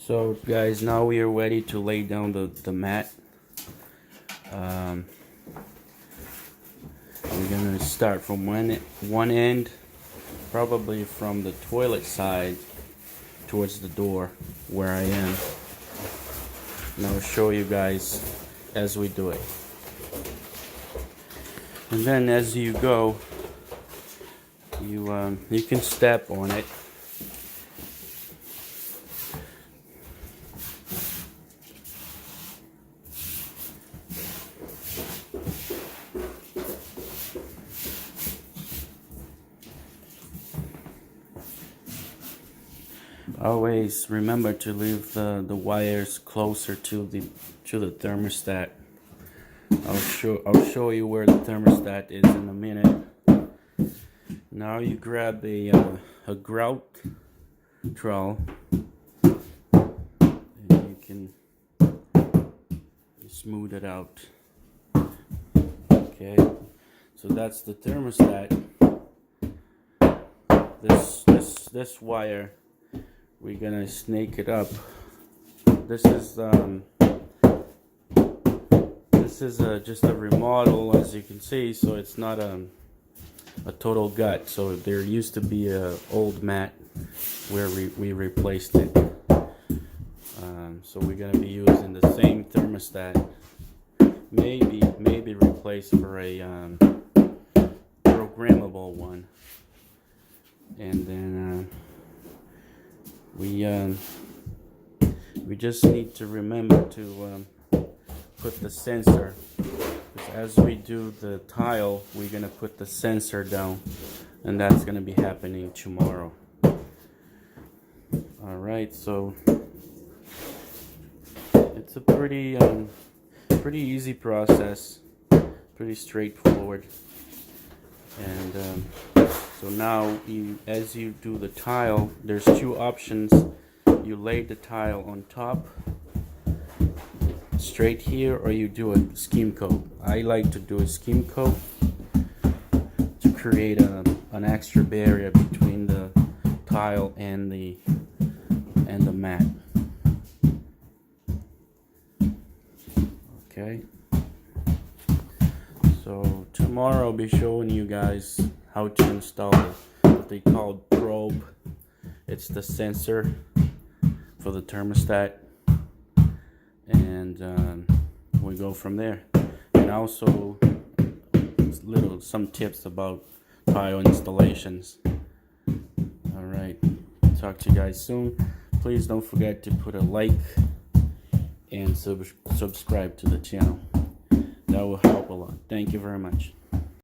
So guys, now we are ready to lay down the mat. We're gonna start from one end, probably from the toilet side towards the door where I am. And I'll show you guys as we do it. And then as you go, you can step on it. Always remember to leave the wires closer to the thermostat. I'll show you where the thermostat is in a minute. Now you grab a grout trowel and you can smooth it out. Okay, so that's the thermostat. This wire, we're gonna snake it up. This is just a remodel, as you can see, so it's not a total gut. So there used to be a old mat where we replaced it. So we're gonna be using the same thermostat. Maybe replace for a programmable one, and then we just need to remember to put the sensor, because as we do the tile, we're gonna put the sensor down, and that's gonna be happening tomorrow. All right, so it's a pretty easy process, pretty straightforward. And so now as you do the tile, there's two options. You lay the tile on top straight here, or you do a skim coat. I like to do a skim coat to create an extra barrier between the tile and the mat. Okay, so tomorrow I'll be showing you guys how to install what they call probe. It's the sensor for the thermostat, and we go from there. And also some tips about tile installations. All right, talk to you guys soon. Please don't forget to put a like and subscribe to the channel. That will help a lot. Thank you very much.